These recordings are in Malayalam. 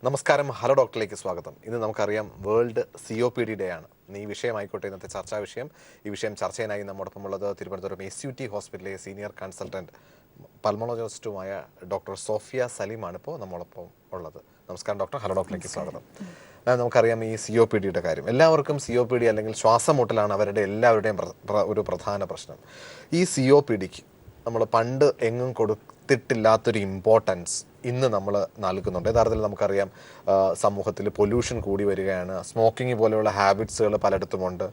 നമസ്കാരം, ഹലോ ഡോക്ടറിലേക്ക് സ്വാഗതം. ഇന്ന് നമുക്കറിയാം വേൾഡ് COPD ഡേ ആണ്. ഈ വിഷയമായിക്കോട്ടെ ഇന്നത്തെ ചർച്ചാ വിഷയം. ഈ വിഷയം ചർച്ച ചെയ്യാനായി നമ്മോടൊപ്പം ഉള്ളത് തിരുവനന്തപുരം SUT ഹോസ്പിറ്റലിലെ സീനിയർ കൺസൾട്ടൻറ്റ് പൾമോളജിസ്റ്റുമായ ഡോക്ടർ സോഫിയ സലീമാണ് ഇപ്പോൾ നമ്മോടൊപ്പം ഉള്ളത്. നമസ്കാരം ഡോക്ടർ, ഹലോ ഡോക്ടറിലേക്ക് സ്വാഗതം. നമുക്കറിയാം ഈ COPD കാര്യം, എല്ലാവർക്കും COPD അല്ലെങ്കിൽ ശ്വാസമുട്ടലാണ് അവരുടെ എല്ലാവരുടെയും ഒരു പ്രധാന പ്രശ്നം. ഈ COPDക്ക് നമ്മൾ പണ്ട് എങ്ങും കൊടുത്തിട്ടില്ലാത്തൊരു ഇമ്പോർട്ടൻസ് ഇന്ന് നമ്മൾ നൽകുന്നുണ്ട്. യഥാർത്ഥത്തിൽ നമുക്കറിയാം സമൂഹത്തിൽ പൊല്യൂഷൻ കൂടി വരികയാണ്. സ്മോക്കിംഗ് പോലെയുള്ള ഹാബിറ്റ്സുകൾ പലയിടത്തുമുണ്ട്.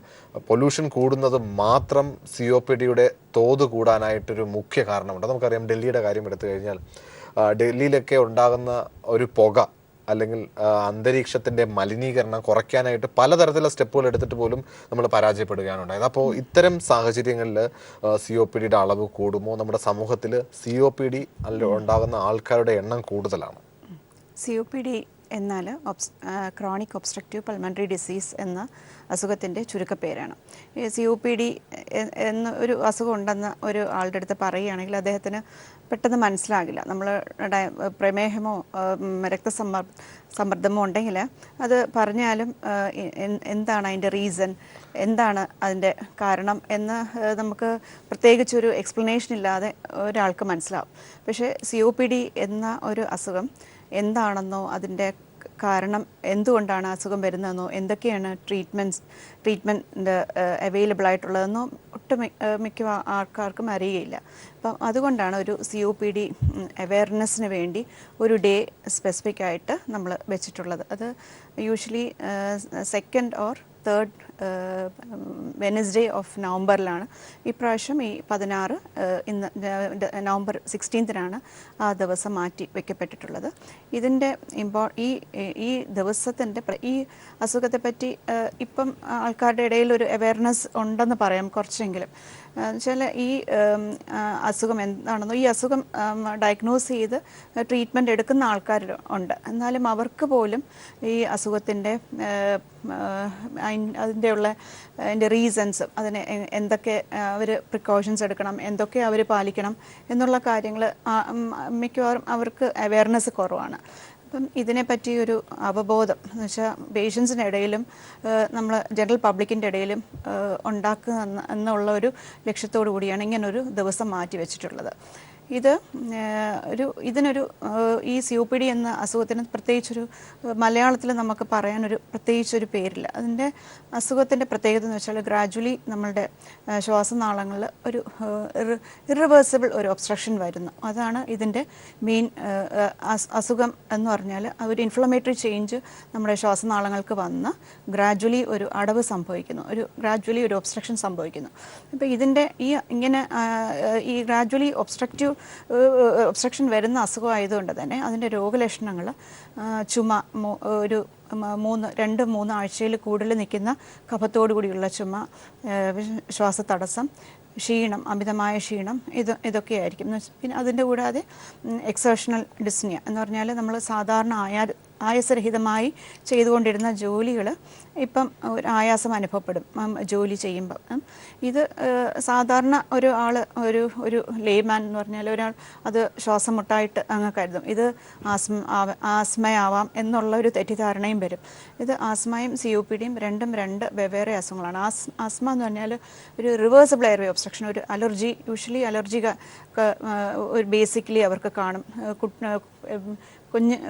പൊല്യൂഷൻ കൂടുന്നത് മാത്രം COPDയുടെ തോത് കൂടാനായിട്ടൊരു മുഖ്യ കാരണമുണ്ട്. നമുക്കറിയാം ഡൽഹിയുടെ കാര്യം എടുത്തു കഴിഞ്ഞാൽ ഡൽഹിയിലൊക്കെ ഉണ്ടാകുന്ന ഒരു പുക അല്ലെങ്കിൽ അന്തരീക്ഷത്തിൻ്റെ മലിനീകരണം കുറയ്ക്കാനായിട്ട് പലതരത്തിലുള്ള സ്റ്റെപ്പുകൾ എടുത്തിട്ട് പോലും നമ്മൾ പരാജയപ്പെടുകയാണ് ഉണ്ടായത്. അപ്പോൾ ഇത്തരം സാഹചര്യങ്ങളിൽ COPDയുടെ അളവ് കൂടുമോ? നമ്മുടെ സമൂഹത്തിൽ COPD ഉണ്ടാകുന്ന ആൾക്കാരുടെ എണ്ണം കൂടുതലാണ്. COPD എന്നാൽ ക്രോണിക് ഒബ്സ്ട്രക്റ്റീവ് പൾമണറി ഡിസീസ് എന്ന അസുഖത്തിൻ്റെ ചുരുക്കപ്പേരാണ്. ഈ COPD എന്ന ഒരു അസുഖം ഉണ്ടെന്ന് ഒരു ആളുടെ അടുത്ത് പറയുകയാണെങ്കിൽ അദ്ദേഹത്തിന് പെട്ടെന്ന് മനസ്സിലാകില്ല. നമ്മൾ പ്രമേഹമോ സമ്മർദ്ദമോ ഉണ്ടെങ്കിൽ അത് പറഞ്ഞാലും എന്താണ് അതിൻ്റെ റീസൺ, എന്താണ് അതിൻ്റെ കാരണം എന്ന് നമുക്ക് പ്രത്യേകിച്ചൊരു എക്സ്പ്ലനേഷൻ ഇല്ലാതെ ഒരാൾക്ക് മനസ്സിലാവും. പക്ഷേ COPD എന്ന ഒരു അസുഖം എന്താണെന്നോ അതിൻ്റെ കാരണം എന്തുകൊണ്ടാണ് അസുഖം വരുന്നതെന്നോ എന്തൊക്കെയാണ് ട്രീറ്റ്മെൻറ്റ് അവൈലബിൾ ആയിട്ടുള്ളതെന്നോ മിക്ക ആൾക്കാർക്കും അറിയുകയില്ല. അപ്പം അതുകൊണ്ടാണ് ഒരു COPD അവെയർനെസ്സിന് വേണ്ടി ഒരു ഡേ സ്പെസിഫിക് ആയിട്ട് നമ്മൾ വെച്ചിട്ടുള്ളത്. അത് usually 2nd or 3rd Wednesday of നവംബറിലാണ്. ഇപ്രാവശ്യം ഈ 16 ഇന്ന് നവംബർ 16 ആ ദിവസം മാറ്റി വയ്ക്കപ്പെട്ടിട്ടുള്ളത്. ഇതിൻ്റെ ഈ ദിവസത്തിൻ്റെ ഈ അസുഖത്തെ പറ്റി ഇപ്പം ആൾക്കാരുടെ ഇടയിൽ ഒരു അവെയർനെസ് ഉണ്ടെന്ന് പറയാം കുറച്ചെങ്കിലും. വെച്ചാൽ ഈ അസുഖം എന്താണെന്നോ, ഈ അസുഖം ഡയഗ്നോസ് ചെയ്ത് ട്രീറ്റ്മെൻറ്റ് എടുക്കുന്ന ആൾക്കാർ ഉണ്ട്. എന്നാലും അവർക്ക് പോലും ഈ അസുഖത്തിൻ്റെ അതിൻ്റെ റീസൺസും അതിന് എന്തൊക്കെ അവർ പ്രിക്കോഷൻസ് എടുക്കണം, എന്തൊക്കെ അവർ പാലിക്കണം എന്നുള്ള കാര്യങ്ങൾ മിക്കവാറും അവർക്ക് അവെയർനെസ് കുറവാണ്. അപ്പം ഇതിനെപ്പറ്റി ഒരു അവബോധം എന്ന് വെച്ചാൽ പേഷ്യൻസിൻ്റെ ഇടയിലും നമ്മൾ ജനറൽ പബ്ലിക്കിൻ്റെ ഇടയിലും ഉണ്ടാക്കുക എന്നുള്ള ഒരു ലക്ഷ്യത്തോടു കൂടിയാണ് ഇങ്ങനൊരു ദിവസം മാറ്റി വെച്ചിട്ടുള്ളത്. ഇതിനൊരു ഈ COPD എന്ന അസുഖത്തിന് പ്രത്യേകിച്ചൊരു മലയാളത്തിൽ നമുക്ക് പറയാനൊരു പ്രത്യേകിച്ചൊരു പേരില്ല. അതിൻ്റെ അസുഖത്തിൻ്റെ പ്രത്യേകത എന്ന് വെച്ചാൽ ഗ്രാജുവലി നമ്മളുടെ ശ്വാസനാളങ്ങളിൽ ഒരു ഇറിവേഴ്സിബിൾ ഒരു ഒബ്സ്ട്രക്ഷൻ വരുന്നു. അതാണ് ഇതിൻ്റെ മെയിൻ അസുഖം എന്ന് പറഞ്ഞാൽ ഒരു ഇൻഫ്ലമേറ്ററി ചേഞ്ച് നമ്മുടെ ശ്വാസനാളങ്ങൾക്ക് വന്ന് ഗ്രാജുവലി ഒരു അടവ് സംഭവിക്കുന്നു, ഗ്രാജുവലി ഒരു ഒബ്സ്ട്രക്ഷൻ സംഭവിക്കുന്നു. അപ്പോൾ ഇതിൻ്റെ ഈ ഗ്രാജുവലി ഒബ്സ്ട്രക്ഷൻ വരുന്ന അസുഖമായതുകൊണ്ട് തന്നെ അതിൻ്റെ രോഗലക്ഷണങ്ങൾ ചുമ, ഒരു 2-3 ആഴ്ചയിൽ കൂടുതൽ നിൽക്കുന്ന കഫത്തോടു കൂടിയുള്ള ചുമ, ശ്വാസതടസ്സം, ക്ഷീണം, അമിതമായ ക്ഷീണം, ഇതൊക്കെയായിരിക്കും. പിന്നെ അതിൻ്റെ കൂടാതെ എക്സേഷണൽ ഡിസ്നിയ എന്ന് പറഞ്ഞാൽ നമ്മൾ സാധാരണ ആയാസരഹിതമായി ചെയ്തുകൊണ്ടിരുന്ന ജോലികൾ ഇപ്പം ഒരു ആയാസം അനുഭവപ്പെടും ജോലി ചെയ്യുമ്പം. ഇത് സാധാരണ ഒരു ലേമാൻ എന്ന് പറഞ്ഞാൽ ഒരാൾ അത് ശ്വാസം മുട്ടായിട്ട് അങ്ങ് കരുതും. ഇത് ആസ്മയാവാം എന്നുള്ള ഒരു തെറ്റിദ്ധാരണയും വരും. ഇത് ആസ്മയും COPDയും രണ്ടും വെവ്വേറെ അസുഖങ്ങളാണ്. ആസ്മ എന്ന് പറഞ്ഞാൽ ഒരു റിവേഴ്സിബിൾ എയർവേ ഒബ്സ്ട്രക്ഷൻ, ഒരു അലർജി, യൂഷ്വലി അലർജി ഒരു ബേസിക്കലി അവർക്ക് കാണും.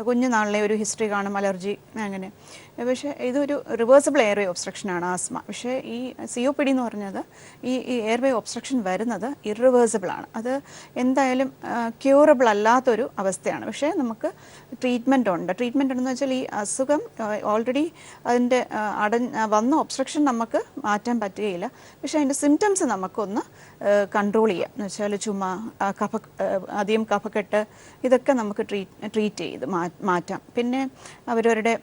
കുഞ്ഞുനാളിലെ ഒരു ഹിസ്റ്ററി കാണും, അലർജി അങ്ങനെ. പക്ഷേ ഇതൊരു റിവേഴ്സിബിൾ എയർവേ ഒബ്സ്ട്രക്ഷനാണ് ആസ്മ. പക്ഷേ ഈ COPD എന്ന് പറഞ്ഞത് ഈ എയർവേ ഒബ്സ്ട്രക്ഷൻ വരുന്നത് ഇറിവേഴ്സിബിൾ ആണ്. അത് എന്തായാലും ക്യൂറബിൾ അല്ലാത്തൊരു അവസ്ഥയാണ്. പക്ഷേ നമുക്ക് ട്രീറ്റ്മെൻറ്റ് ഉണ്ടെന്ന് വെച്ചാൽ ഈ അസുഖം ഓൾറെഡി അതിൻ്റെ വന്ന ഒബ്സ്ട്രക്ഷൻ നമുക്ക് മാറ്റാൻ പറ്റുകയില്ല. പക്ഷേ അതിൻ്റെ സിംറ്റംസ് നമുക്കൊന്ന് കൺട്രോൾ ചെയ്യാം. എന്ന് വെച്ചാൽ ചുമ, അധികം കഫക്കെട്ട്, ഇതൊക്കെ നമുക്ക് ട്രീറ്റ് ചെയ്ത് മാറ്റാം. പിന്നെ അവരവരുടെ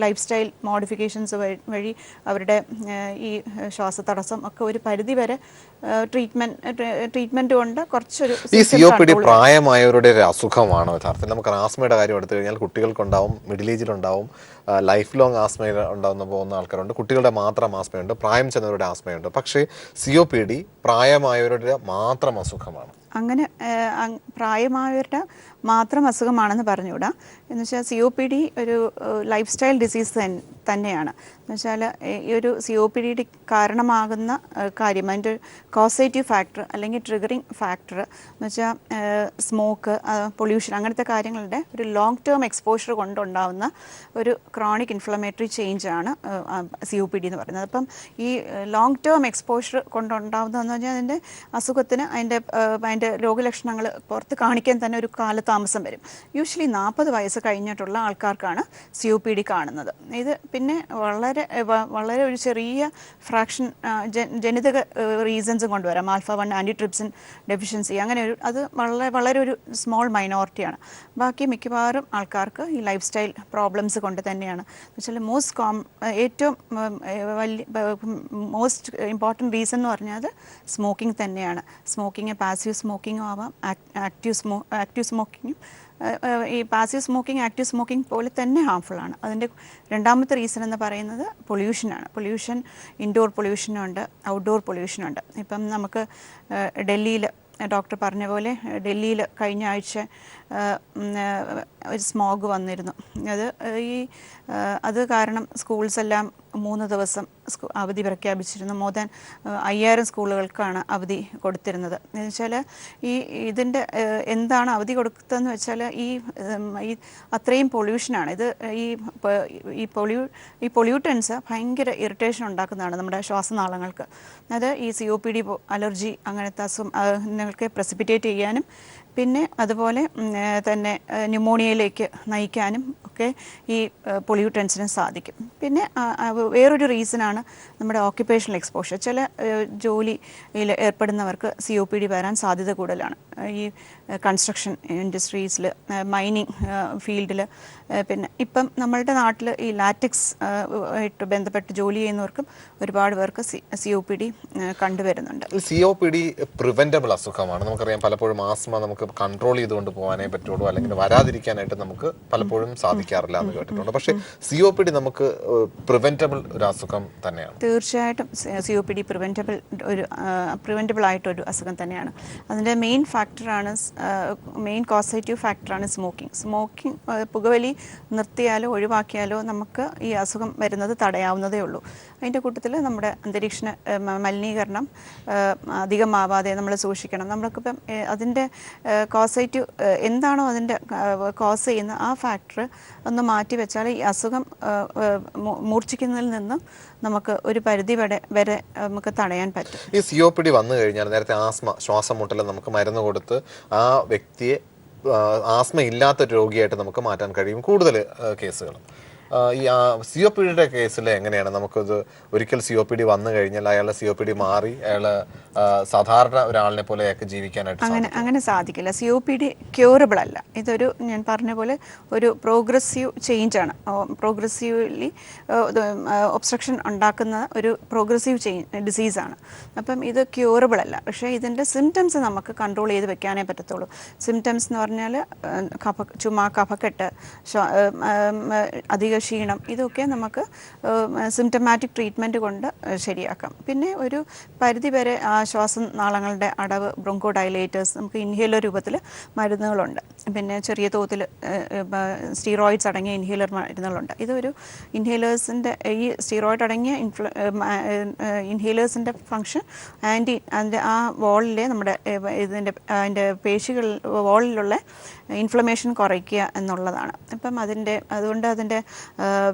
ലൈഫ് സ്റ്റൈൽ മോഡിഫിക്കേഷൻസ് വഴി അവരുടെ ഈ ശ്വാസതടസ്സം ഒക്കെ ഒരു പരിധിവരെ ട്രീറ്റ്മെൻറ്റ് കൊണ്ട് കുറച്ചൊരു. ഈ COPD പ്രായമായവരുടെ ഒരു അസുഖമാണോ യഥാർത്ഥത്തിൽ? നമുക്ക് ആസ്മയുടെ കാര്യം എടുത്തു കഴിഞ്ഞാൽ കുട്ടികൾക്കുണ്ടാവും, മിഡിൽ ഏജിലുണ്ടാവും, ലൈഫ് ലോങ് ആസ്മ ഉണ്ടാകുന്ന പോകുന്ന ആൾക്കാരുണ്ട്, കുട്ടികളുടെ മാത്രം ആസ്മയുണ്ട്, പ്രായം ചെന്നവരുടെ ആസ്മയുണ്ട്. പക്ഷേ COPD പ്രായമായവരുടെ മാത്രം അസുഖമാണ്. അങ്ങനെ പ്രായമായവരുടെ മാത്രം അസുഖമാണെന്ന് പറഞ്ഞുകൂടാ. എന്ന് വെച്ചാൽ COPD ഒരു ലൈഫ് സ്റ്റൈൽ ഡിസീസ് തന്നെയാണ്. എന്ന് വെച്ചാൽ ഈ ഒരു COPD കാരണമാകുന്ന കാര്യം, അതിൻ്റെ കോസേറ്റീവ് ഫാക്ടർ അല്ലെങ്കിൽ ട്രിഗറിങ് ഫാക്ടർ എന്ന് വെച്ചാൽ സ്മോക്ക്, പൊല്യൂഷൻ, അങ്ങനത്തെ കാര്യങ്ങളുടെ ഒരു ലോങ് ടേം എക്സ്പോഷർ കൊണ്ടുണ്ടാകുന്ന ഒരു ക്രോണിക് ഇൻഫ്ലമേറ്ററി ചേഞ്ച് ആണ് COPD എന്ന് പറയുന്നത്. അപ്പം ഈ ലോങ് ടേം എക്സ്പോഷർ കൊണ്ടുണ്ടാകുന്നതെന്ന് പറഞ്ഞാൽ അതിൻ്റെ അസുഖത്തിന് അതിൻ്റെ രോഗലക്ഷണങ്ങൾ പുറത്ത് കാണിക്കാൻ തന്നെ ഒരു കാലതാമസം വരും. യൂഷ്വലി 40 വയസ്സ് കഴിഞ്ഞിട്ടുള്ള ആൾക്കാർക്കാണ് COPD കാണുന്നത്. ഇത് പിന്നെ വളരെ ഒരു ചെറിയ ഫ്രാക്ഷൻ ജനിതക റീസൺസും കൊണ്ടുവരാം. ആൽഫ-1 ആൻറ്റിട്രിപ്സിൻ ഡെഫിഷ്യൻസി, അങ്ങനെ അത് വളരെ ഒരു സ്മോൾ മൈനോറിറ്റിയാണ്. ബാക്കി മിക്കവാറും ആൾക്കാർക്ക് ഈ ലൈഫ് സ്റ്റൈൽ പ്രോബ്ലംസ് കൊണ്ട് തന്നെയാണ്. എന്ന് വെച്ചാൽ ഏറ്റവും മോസ്റ്റ് ഇമ്പോർട്ടൻറ്റ് റീസൺ എന്ന് പറഞ്ഞാൽ സ്മോക്കിംഗ് തന്നെയാണ്. സ്മോക്കിങ് പാസീവ് സ്മോക്കിങ്ങും ആവാം, ആക്റ്റീവ് സ്മോക്കിങ്ങും. ഈ പാസീവ് സ്മോക്കിംഗ് ആക്റ്റീവ് സ്മോക്കിംഗ് പോലെ തന്നെ ഹാംഫുൾ ആണ്. അതിൻ്റെ രണ്ടാമത്തെ റീസൺ എന്ന് പറയുന്നത് പൊല്യൂഷനാണ്. പൊല്യൂഷൻ ഇൻഡോർ പൊല്യൂഷനുണ്ട്, ഔട്ട്ഡോർ പൊല്യൂഷനുണ്ട്. ഇപ്പം നമുക്ക് ഡൽഹിയിൽ ഡോക്ടർ പറഞ്ഞ പോലെ ഡൽഹിയിൽ കഴിഞ്ഞ ആഴ്ച ഒരു സ്മോഗ് വന്നിരുന്നു. അത് കാരണം സ്കൂൾസ് എല്ലാം 3 ദിവസം അവധി പ്രഖ്യാപിച്ചിരുന്നു. മോർ ദാൻ 5000 സ്കൂളുകൾക്കാണ് അവധി കൊടുത്തിരുന്നത്. എന്ന് വെച്ചാൽ ഇതിൻ്റെ എന്താണ് അവധി കൊടുത്തതെന്ന് വെച്ചാൽ ഈ അത്രയും പൊല്യൂഷനാണ്. ഈ പൊല്യൂട്ടൻസ് ഭയങ്കര ഇറിറ്റേഷൻ ഉണ്ടാക്കുന്നതാണ് നമ്മുടെ ശ്വാസനാളങ്ങൾക്ക്. അത് ഈ COPD അലർജി അങ്ങനത്തെ അസുഖങ്ങൾക്ക് പ്രസിപ്പിറ്റേറ്റ് ചെയ്യാനും പിന്നെ അതുപോലെ തന്നെ ന്യൂമോണിയയിലേക്ക് നയിക്കാനും ഒക്കെ ഈ പൊല്യൂട്ടൻസിന് സാധിക്കും. പിന്നെ വേറൊരു റീസണാണ് നമ്മുടെ ഓക്യുപ്പേഷണൽ എക്സ്പോഷർ. ചില ജോലിയിൽ ഏർപ്പെടുന്നവർക്ക് COPD വരാൻ സാധ്യത കൂടുതലാണ്. ഈ കൺസ്ട്രക്ഷൻ ഇൻഡസ്ട്രീസിൽ, മൈനിങ് ഫീൽഡിൽ, പിന്നെ ഇപ്പം നമ്മളുടെ നാട്ടിൽ ഈ ലാറ്റക്സ് ആയിട്ട് ബന്ധപ്പെട്ട് ജോലി ചെയ്യുന്നവർക്കും ഒരുപാട് പേർക്ക് COPD കണ്ടുവരുന്നുണ്ട്. COPD പ്രിവെന്റബിൾ അസുഖമാണ്. നമുക്കറിയാം, പലപ്പോഴും ആസ്മ നമുക്ക് കൺട്രോൾ ചെയ്തുകൊണ്ട് പോകാനേ പറ്റുള്ളൂ, അല്ലെങ്കിൽ വരാതിരിക്കാനായിട്ട് നമുക്ക് പലപ്പോഴും സാധിക്കാറില്ല എന്ന് കേട്ടിട്ടുണ്ട്. പക്ഷേ COPD നമുക്ക് പ്രിവെന്റബിൾ ഒരു അസുഖം തന്നെയാണ്. തീർച്ചയായിട്ടും COPD പ്രിവെന്റബിൾ ആയിട്ടൊരു അസുഖം തന്നെയാണ്. അതിൻ്റെ മെയിൻ കോസേറ്റീവ് ഫാക്ടറാണ് സ്മോക്കിംഗ്. പുകവലി നിർത്തിയാലോ ഒഴിവാക്കിയാലോ നമുക്ക് ഈ അസുഖം വരുന്നത് തടയാവുന്നതേ ഉള്ളൂ. അതിൻ്റെ കൂട്ടത്തിൽ നമ്മുടെ അന്തരീക്ഷ മലിനീകരണം അധികമാവാതെ നമ്മൾ സൂക്ഷിക്കണം. നമ്മൾക്കിപ്പം അതിൻ്റെ കോസേറ്റീവ് എന്താണോ അതിൻ്റെ കോസ് ചെയ്യുന്ന ആ ഫാക്ടർ ഒന്ന് മാറ്റി വെച്ചാൽ ഈ അസുഖം മൂർച്ഛിക്കുന്നതിൽ നിന്നും നമുക്ക് ഒരു പരിധി വരെ നമുക്ക് തടയാൻ പറ്റും. ഈ COPD വന്നു കഴിഞ്ഞാൽ നേരത്തെ ആസ്മ, ശ്വാസം മുട്ടൽ നമുക്ക് മരുന്ന് കൊടുത്ത് ആ വ്യക്തിയെ ആസ്മ ഇല്ലാത്ത രോഗിയായിട്ട് നമുക്ക് മാറ്റാൻ കഴിയും കൂടുതൽ കേസുകൾ. ഈ COPD കേസിൽ എങ്ങനെയാണ് നമുക്കത് ഒരിക്കൽ COPD വന്നു കഴിഞ്ഞാൽ അയാളുടെ COPD മാറി അയാൾ സാധാരണ ഒരാളിനെ പോലെ അയാൾക്ക് ജീവിക്കാനായിട്ട് അങ്ങനെ സാധിക്കില്ല. COPD ക്യൂറബിൾ അല്ല. ഇതൊരു ഞാൻ പറഞ്ഞ പോലെ ഒരു പ്രോഗ്രസീവ് ചേഞ്ച് ആണ്. പ്രോഗ്രസീവ്ലി ഒബ്സ്ട്രക്ഷൻ ഉണ്ടാക്കുന്ന ഒരു പ്രോഗ്രസീവ് ഡിസീസാണ്. അപ്പം ഇത് ക്യൂറബിൾ അല്ല. പക്ഷേ ഇതിൻ്റെ സിംറ്റംസ് നമുക്ക് കൺട്രോൾ ചെയ്ത് വെക്കാനേ പറ്റത്തുള്ളൂ. സിംറ്റംസ് എന്ന് പറഞ്ഞാൽ ചുമ, കഫക്കെട്ട്, അധിക ക്ഷീണം, ഇതൊക്കെ നമുക്ക് സിംറ്റമാറ്റിക് ട്രീറ്റ്മെൻറ്റ് കൊണ്ട് ശരിയാക്കാം. പിന്നെ ഒരു പരിധിവരെ ആ ശ്വാസനാളങ്ങളുടെ അടവ്, ബ്രോങ്കോ ഡയലേറ്റേഴ്സ്, നമുക്ക് ഇൻഹേലർ രൂപത്തിൽ മരുന്നുകളുണ്ട്. പിന്നെ ചെറിയ തോതിൽ സ്റ്റീറോയിഡ്സ് അടങ്ങിയ ഇൻഹേലർ മരുന്നുകളുണ്ട്. ഇതൊരു ഇൻഹേലേഴ്സിൻ്റെ ഈ സ്റ്റീറോയിഡ് അടങ്ങിയ ഇൻഹേലേഴ്സിൻ്റെ ഫങ്ഷൻ അതിൻ്റെ ആ വോളിലെ നമ്മുടെ അതിൻ്റെ പേശികൾ വോളിലുള്ള ഇൻഫ്ലമേഷൻ കുറയ്ക്കുക എന്നുള്ളതാണ്. അപ്പം അതുകൊണ്ട് അതിൻ്റെ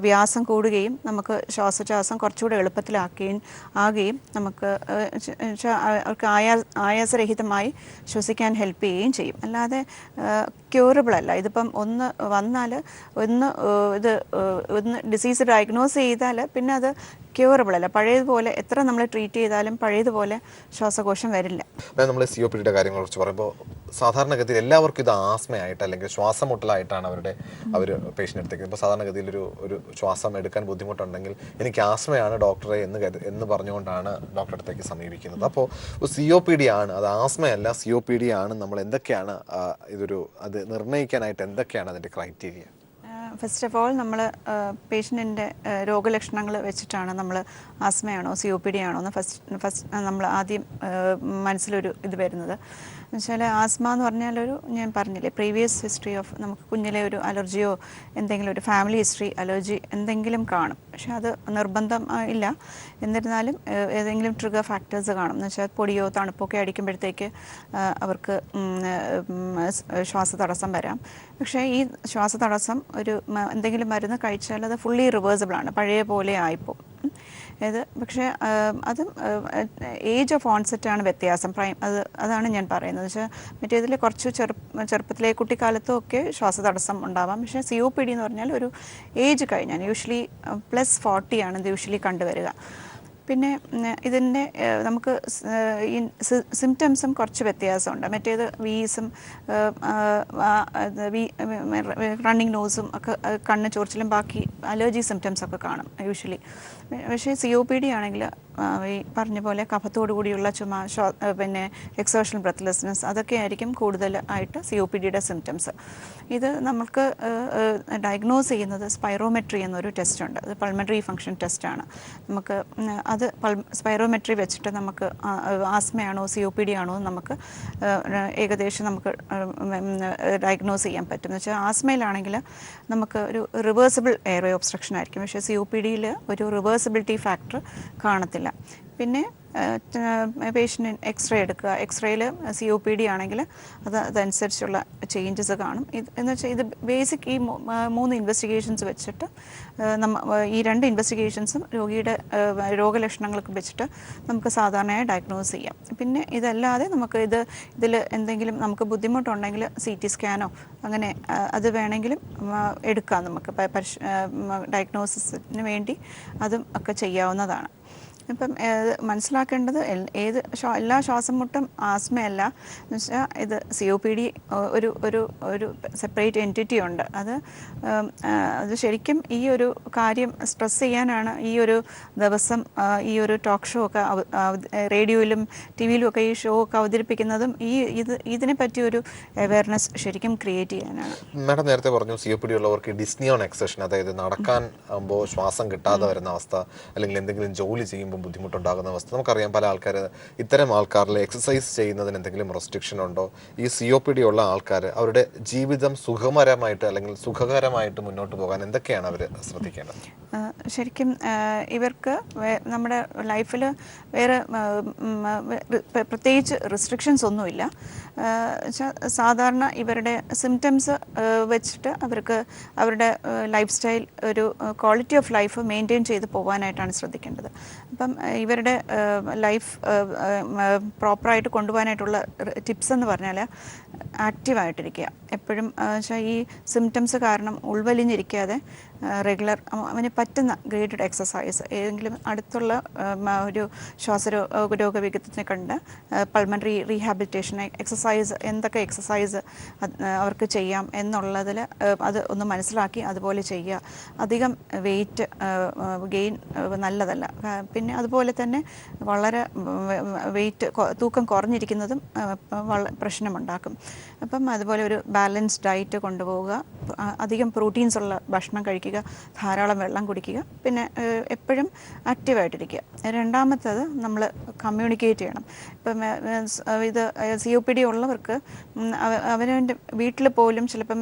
വ്യാസം കൂടുകയും നമുക്ക് ശ്വാസോച്ഛ്വാസം കുറച്ചുകൂടെ എളുപ്പത്തിലാകുകയും നമുക്ക് അവർക്ക് ആയാസരഹിതമായി ശ്വസിക്കാൻ ഹെൽപ്പ് ചെയ്യുകയും ചെയ്യും. അല്ലാതെ ക്യൂറബിൾ അല്ല. ഇതിപ്പം ഒന്ന് വന്നാൽ ഒന്ന് ഡിസീസ് ഡയഗ്നോസ് ചെയ്താൽ പിന്നെ അത് ക്യൂറബിൾ അല്ല. പഴയതുപോലെ എത്ര നമ്മൾ ട്രീറ്റ് ചെയ്താലും പഴയതുപോലെ ശ്വാസകോശം വരില്ല. നമ്മൾ COPD കാര്യങ്ങളെ കുറിച്ച് പറയുമ്പോൾ സാധാരണഗതിയിൽ എല്ലാവർക്കും ഇത് ആസ്മയായിട്ട് അല്ലെങ്കിൽ ശ്വാസം മുട്ടലായിട്ടാണ് അവർ പേഷ്യൻ്റ് എടുത്തേക്കുന്നത്. ഇപ്പോൾ സാധാരണഗതിയിൽ ഒരു ശ്വാസം എടുക്കാൻ ബുദ്ധിമുട്ടുണ്ടെങ്കിൽ എനിക്ക് ആസ്മയാണ് ഡോക്ടറെ എന്ന് പറഞ്ഞുകൊണ്ടാണ് ഡോക്ടറെ അടുത്തേക്ക് സമീപിക്കുന്നത്. അപ്പോൾ COPD ആണ്, അത് ആസ്മയല്ല, COPD ആണ്. നമ്മൾ എന്തൊക്കെയാണ് അത് നിർണ്ണയിക്കാനായിട്ട് എന്തൊക്കെയാണ് അതിൻ്റെ ക്രൈറ്റീരിയ? ഫസ്റ്റ് ഓഫ് ഓൾ നമ്മൾ പേഷ്യൻറ്റിൻ്റെ രോഗലക്ഷണങ്ങൾ വെച്ചിട്ടാണ് നമ്മൾ ആസ്മയാണോ COPD ആണോ എന്ന് ഫസ്റ്റ് നമ്മൾ ആദ്യം മനസ്സിലൊരു ഇത് വരുന്നത്. എന്നുവെച്ചാൽ ആസ്മ എന്ന് പറഞ്ഞാൽ ഞാൻ പറഞ്ഞില്ലേ പ്രീവിയസ് ഹിസ്റ്ററി ഓഫ് നമുക്ക് കുഞ്ഞിലെ ഒരു അലർജിയോ എന്തെങ്കിലും ഒരു ഫാമിലി ഹിസ്റ്ററി അലർജി എന്തെങ്കിലും കാണും. പക്ഷെ അത് നിർബന്ധം ഇല്ല. എന്നിരുന്നാലും ഏതെങ്കിലും ട്രിഗർ ഫാക്ടേഴ്സ് കാണും. എന്ന് വെച്ചാൽ പൊടിയോ തണുപ്പോ ഒക്കെ അടിക്കുമ്പോഴത്തേക്ക് അവർക്ക് ശ്വാസതടസ്സം വരാം. പക്ഷേ ഈ ശ്വാസതടസ്സം എന്തെങ്കിലും മരുന്ന് കഴിച്ചാൽ അത് ഫുള്ളി റിവേഴ്സിബിൾ ആണ്, പഴയ പോലെ ആയിപ്പോൾ. പക്ഷേ അതും ഏജ് ഓഫ് ഓൺസെറ്റാണ് വ്യത്യാസം. അതാണ് ഞാൻ പറയുന്നത്. വെച്ചാൽ മറ്റേതിൽ കുറച്ച് ചെറുപ്പത്തിലെ കുട്ടിക്കാലത്തും ഒക്കെ ശ്വാസതടസ്സം ഉണ്ടാവാം. പക്ഷേ COPD എന്ന് പറഞ്ഞാൽ ഒരു ഏജ് കഴിഞ്ഞാൽ യൂഷ്വലി +40 ആണ് ഇത് യൂഷ്വലി കണ്ടുവരിക. പിന്നെ ഇതിൻ്റെ നമുക്ക് ഈ സിംറ്റംസും കുറച്ച് വ്യത്യാസമുണ്ട്. മറ്റേത് വീസും റണ്ണിങ് നോസും ഒക്കെ കണ്ണ് ചൊറിച്ചിലും ബാക്കി അലർജി സിംറ്റംസൊക്കെ കാണും യൂഷ്വലി. പക്ഷേ COPD ആണെങ്കിൽ ഈ പറഞ്ഞ പോലെ കഫത്തോടു കൂടിയുള്ള ചുമ, പിന്നെ എക്സേർഷണൽ ബ്രെത്ത്ലെസ്നെസ്, അതൊക്കെ ആയിരിക്കും കൂടുതലായിട്ട് COPDയുടെ സിംറ്റംസ്. ഇത് നമുക്ക് ഡയഗ്നോസ് ചെയ്യുന്നത് സ്പൈറോമെട്രി എന്നൊരു ടെസ്റ്റുണ്ട്. അത് പൾമണറി ഫങ്ഷൻ ടെസ്റ്റാണ്. നമുക്ക് അത് സ്പൈറോമെട്രി വെച്ചിട്ട് നമുക്ക് ആസ്മയാണോ COPD ആണോ നമുക്ക് ഏകദേശം നമുക്ക് ഡയഗ്നോസ് ചെയ്യാൻ പറ്റും. എന്ന് വെച്ചാൽ ആസ്മയിലാണെങ്കിൽ നമുക്ക് ഒരു റിവേഴ്സിബിൾ എയർവേ ഒബ്സ്ട്രക്ഷൻ ആയിരിക്കും. പക്ഷേ COPDയിൽ ഒരു റിവേഴ്സിബിലിറ്റി ഫാക്ടർ കാണത്തില്ല. പിന്നെ പേഷ്യൻ്റ് എക്സ്റേ എടുക്കുക. എക്സ്റേയിൽ COPD ആണെങ്കിൽ അതനുസരിച്ചുള്ള ചേഞ്ചസ് കാണും. എന്ന് വെച്ചാൽ ഇത് ബേസിക് ഈ 3 ഇൻവെസ്റ്റിഗേഷൻസ് വെച്ചിട്ട് ഈ 2 ഇൻവെസ്റ്റിഗേഷൻസും രോഗിയുടെ രോഗലക്ഷണങ്ങളൊക്കെ വെച്ചിട്ട് നമുക്ക് സാധാരണയായി ഡയഗ്നോസ് ചെയ്യാം. പിന്നെ ഇതല്ലാതെ നമുക്ക് ഇതിൽ എന്തെങ്കിലും നമുക്ക് ബുദ്ധിമുട്ടുണ്ടെങ്കിൽ CT സ്കാനോ അങ്ങനെ അത് വേണമെങ്കിലും എടുക്കാം. നമുക്ക് ഡയഗ്നോസിസിന് വേണ്ടി അതും ഒക്കെ ചെയ്യാവുന്നതാണ്. ഇപ്പം മനസ്സിലാക്കേണ്ടത് എല്ലാ ശ്വാസം മുട്ടും ആസ്മയല്ല. എന്ന് വെച്ചാൽ ഇത് COPD ഒരു സെപ്പറേറ്റ് എൻറ്റിറ്റി ഉണ്ട്. അത് ശരിക്കും ഈ ഒരു കാര്യം സ്ട്രെസ് ചെയ്യാനാണ് ഈ ഒരു ദിവസം ഈ ഒരു ടോക്ക് ഷോ ഒക്കെ റേഡിയോയിലും TV-യിലും ഒക്കെ ഈ ഷോ ഒക്കെ അവതരിപ്പിക്കുന്നതും ഇതിനെ പറ്റിയൊരു അവയർനെസ് ശരിക്കും ക്രിയേറ്റ് ചെയ്യാനാണ്. മാഡം നേരത്തെ പറഞ്ഞു COPD ഉള്ളവർക്ക് ഡിസ്നിയോൺ എക്സഷൻ, അതായത് നടക്കാൻ ആകുമ്പോൾ ശ്വാസം കിട്ടാതെ വരുന്ന അവസ്ഥ, അല്ലെങ്കിൽ എന്തെങ്കിലും ജോലി ചെയ്യുമ്പോൾ ബുദ്ധിമുട്ടുണ്ടാകുന്ന അവസ്ഥ. നമുക്കറിയാം പല ആൾക്കാർ, ഇത്തരം ആൾക്കാരിൽ എക്സസൈസ് ചെയ്യുന്നതിന് എന്തെങ്കിലും റെസ്ട്രിക്ഷൻ ഉണ്ടോ? ഈ COPD ഉള്ള ആൾക്കാർ അവരുടെ ജീവിതം സുഖകരമായിട്ട് അല്ലെങ്കിൽ സുഖകരമായിട്ട് മുന്നോട്ട് പോകാൻ എന്തൊക്കെയാണ് അവർ ശ്രദ്ധിക്കേണ്ടത്? ശരിക്കും ഇവർക്ക് നമ്മുടെ ലൈഫിൽ വേറെ പ്രത്യേകിച്ച് റെസ്ട്രിക്ഷൻസ് ഒന്നുമില്ല. സാധാരണ ഇവരുടെ സിംറ്റംസ് വെച്ചിട്ട് അവർക്ക് അവരുടെ ലൈഫ് സ്റ്റൈൽ ഒരു ക്വാളിറ്റി ഓഫ് ലൈഫ് മെയിൻറ്റെയിൻ ചെയ്ത് പോകാനായിട്ടാണ് ശ്രദ്ധിക്കേണ്ടത്. അപ്പം ഇവരുടെ ലൈഫ് പ്രോപ്പറായിട്ട് കൊണ്ടുപോകാനായിട്ടുള്ള ടിപ്സ് എന്ന് പറഞ്ഞാൽ ആക്റ്റീവായിട്ടിരിക്കുക. എപ്പോഴും ഈ സിംറ്റംസ് കാരണം ഉൾവലിഞ്ഞിരിക്കാതെ റെഗുലർ അവന് പറ്റുന്ന ഗ്രേഡഡ് എക്സസൈസ്, ഏതെങ്കിലും അടുത്തുള്ള ഒരു ശ്വാസരോഗ വിദഗ്ധനെ കണ്ട് പൾമണറി റീഹാബിലിറ്റേഷൻ എക്സസൈസ്, എന്തൊക്കെ എക്സസൈസ് അവർക്ക് ചെയ്യാം എന്നുള്ളതിൽ അത് ഒന്ന് മനസ്സിലാക്കി അതുപോലെ ചെയ്യുക. അധികം വെയിറ്റ് ഗെയിൻ നല്ലതല്ല. പിന്നെ അതുപോലെ തന്നെ വളരെ തൂക്കം കുറഞ്ഞിരിക്കുന്നതും പ്രശ്നമുണ്ടാക്കും. അപ്പം അതുപോലെ ഒരു ബാലൻസ് ഡയറ്റ് കൊണ്ടുപോവുക, അധികം പ്രോട്ടീൻസ് ഉള്ള ഭക്ഷണം കഴിക്കുക, ധാരാളം വെള്ളം കുടിക്കുക, പിന്നെ എപ്പോഴും ആക്റ്റീവായിട്ടിരിക്കുക. രണ്ടാമത്തത് നമ്മൾ കമ്മ്യൂണിക്കേറ്റ് ചെയ്യണം. ഇപ്പം ഇത് COPD ഉള്ളവർക്ക് അവനവൻ്റെ വീട്ടിൽ പോലും ചിലപ്പം